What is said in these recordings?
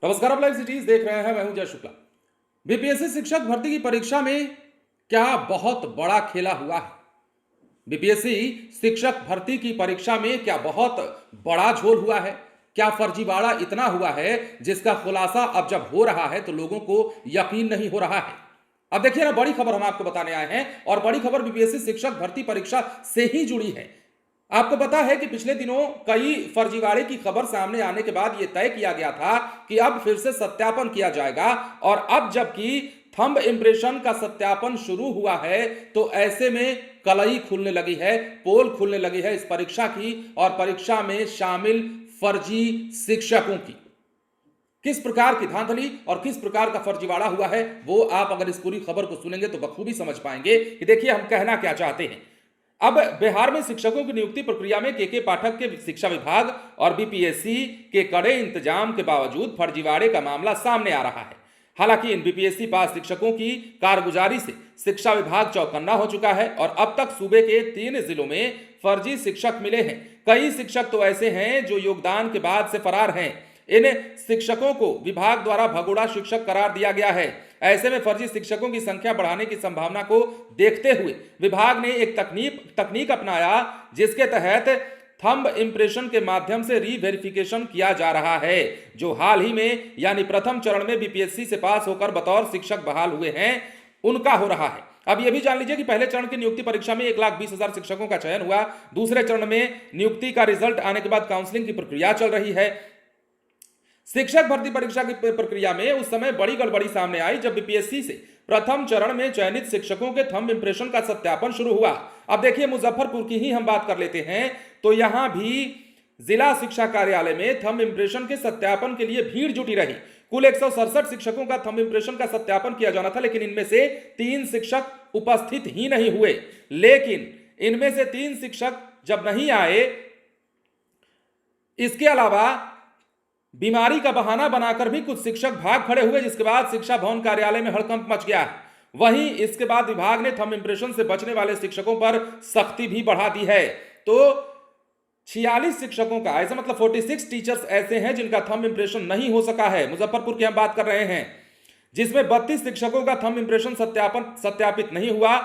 नमस्कार, आप live cities देख रहे हैं। मैं हूं जय शुक्ला। बीपीएससी शिक्षक भर्ती की परीक्षा में क्या बहुत बड़ा खेला हुआ है? बीपीएससी शिक्षक भर्ती की परीक्षा में क्या बहुत बड़ा झोल हुआ है? क्या फर्जीवाड़ा इतना हुआ है जिसका खुलासा अब जब हो रहा है तो लोगों को यकीन नहीं हो रहा है? अब देखिए ना, बड़ी खबर हम आपको बताने आए हैं और बड़ी खबर बीपीएससी शिक्षक भर्ती परीक्षा से ही जुड़ी है। आपको पता है कि पिछले दिनों कई फर्जीवाड़े की खबर सामने आने के बाद यह तय किया गया था कि अब फिर से सत्यापन किया जाएगा, और अब जबकि थंब इंप्रेशन का सत्यापन शुरू हुआ है तो ऐसे में कलई खुलने लगी है, पोल खुलने लगी है इस परीक्षा की और परीक्षा में शामिल फर्जी शिक्षकों की। किस प्रकार की धांधली और किस प्रकार का फर्जीवाड़ा हुआ है वो आप अगर इस पूरी खबर को सुनेंगे तो बखूबी समझ पाएंगे कि देखिए हम कहना क्या चाहते हैं। अब बिहार में शिक्षकों की नियुक्ति प्रक्रिया में के पाठक के शिक्षा विभाग और बीपीएससी के कड़े इंतजाम के बावजूद फर्जीवाड़े का मामला सामने आ रहा है। हालांकि इन बीपीएससी पास शिक्षकों की कारगुजारी से शिक्षा विभाग चौकन्ना हो चुका है और अब तक सूबे के 3 जिलों में फर्जी शिक्षक मिले हैं। कई शिक्षक तो ऐसे हैं जो योगदान के बाद से फरार हैं। इन शिक्षकों को विभाग द्वारा भगोड़ा शिक्षक करार दिया गया है। ऐसे में फर्जी शिक्षकों की संख्या बढ़ाने की संभावना को देखते हुए विभाग ने एक तकनीक अपनाया जिसके तहत थंब इंप्रेशन के माध्यम से रीवेरिफिकेशन किया जा रहा है, जो हाल ही में यानी प्रथम चरण में बीपीएससी से पास होकर बतौर शिक्षक बहाल हुए हैं उनका हो रहा है। अब यह भी जान लीजिए कि पहले चरण की नियुक्ति परीक्षा में 1,20,000 शिक्षकों का चयन हुआ। दूसरे चरण में नियुक्ति का रिजल्ट आने के बाद काउंसलिंग की प्रक्रिया चल रही है। शिक्षक भर्ती परीक्षा की प्रक्रिया में उस समय बड़ी गड़बड़ी सामने आई जब बीपीएससी से प्रथम चरण में चयनित शिक्षकों के थंब इंप्रेशन का सत्यापन शुरू हुआ। अब देखिए, मुजफ्फरपुर की ही हम बात कर लेते हैं तो यहां भी जिला शिक्षा कार्यालय में थंब इंप्रेशन के सत्यापन के लिए भीड़ जुटी रही। कुल 167 शिक्षकों का थंब इंप्रेशन का सत्यापन किया जाना था, लेकिन इनमें से 3 शिक्षक उपस्थित ही नहीं हुए। लेकिन इनमें से 3 शिक्षक जब नहीं आए, इसके अलावा बीमारी का बहाना बनाकर भी कुछ शिक्षक भाग खड़े हुए, जिसके बाद शिक्षा भवन कार्यालय में हड़कंप मच गया। वहीं इसके बाद विभाग ने थंब इंप्रेशन से बचने वाले शिक्षकों पर सख्ती भी बढ़ा दी है। तो 46 शिक्षकों का, ऐसा मतलब 46 टीचर्स ऐसे हैं जिनका थंब इंप्रेशन नहीं हो सका है। मुजफ्फरपुर की हम बात कर रहे हैं, जिसमें 32 शिक्षकों का थंब इंप्रेशन सत्यापित नहीं हुआ।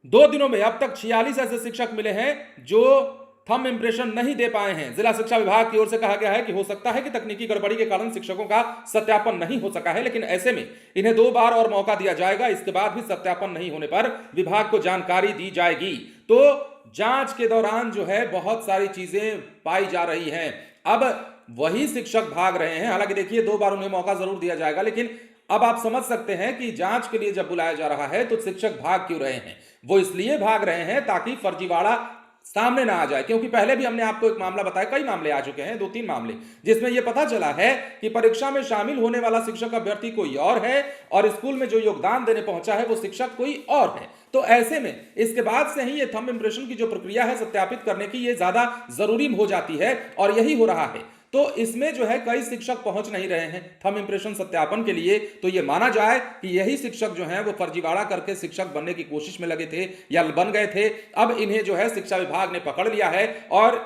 2 दिनों में अब तक 46 ऐसे शिक्षक मिले हैं जो थंब इंप्रेशन नहीं दे पाए हैं। जिला शिक्षा विभाग की ओर से कहा गया है कि हो सकता है कि तकनीकी गड़बड़ी के कारण शिक्षकों का सत्यापन नहीं हो सका है, लेकिन ऐसे में इन्हें 2 बार और मौका दिया जाएगा। इसके बाद भी सत्यापन नहीं होने पर विभाग को जानकारी दी जाएगी। तो जांच के दौरान जो है बहुत सारी चीजें पाई जा रही हैं। अब वही शिक्षक भाग रहे हैं। हालांकि देखिए, 2 बार उन्हें मौका जरूर दिया जाएगा, लेकिन अब आप समझ सकते हैं कि जांच के लिए जब बुलाया जा रहा है तो शिक्षक भाग क्यों रहे हैं। वो इसलिए भाग रहे हैं ताकि फर्जीवाड़ा सामने ना आ जाए, क्योंकि पहले भी हमने आपको एक मामला बताया, कई मामले आ चुके हैं, 2-3 मामले, जिसमें यह पता चला है कि परीक्षा में शामिल होने वाला शिक्षक अभ्यर्थी कोई और है और स्कूल में जो योगदान देने पहुंचा है वो शिक्षक कोई और है। तो ऐसे में इसके बाद से ही ये थंब इंप्रेशन की जो प्रक्रिया है सत्यापित करने की, ये ज्यादा जरूरी हो जाती है और यही हो रहा है। तो इसमें जो है कई शिक्षक पहुंच नहीं रहे हैं थंब इंप्रेशन सत्यापन के लिए। तो ये माना जाए कि यही शिक्षक जो हैं वो फर्जीवाड़ा करके शिक्षक बनने की कोशिश में लगे थे या बन गए थे। अब इन्हें जो है शिक्षा विभाग ने पकड़ लिया है और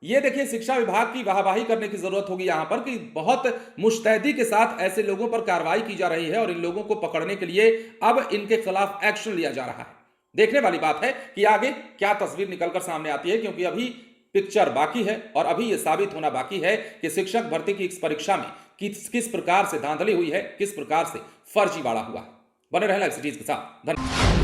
ये देखिए, शिक्षा विभाग की वाहवाही करने की जरूरत होगी यहां पर कि बहुत मुस्तैदी के साथ ऐसे लोगों पर कार्रवाई की जा रही है और इन लोगों को पकड़ने के लिए अब इनके खिलाफ एक्शन लिया जा रहा है। देखने वाली बात है कि आगे क्या तस्वीर निकलकर सामने आती है, क्योंकि अभी पिक्चर बाकी है और अभी यह साबित होना बाकी है कि शिक्षक भर्ती की इस परीक्षा में किस प्रकार से धांधली हुई है, किस प्रकार से फर्जीवाड़ा हुआ है। बने रहें लाइव सिटीज के साथ। धन्यवाद।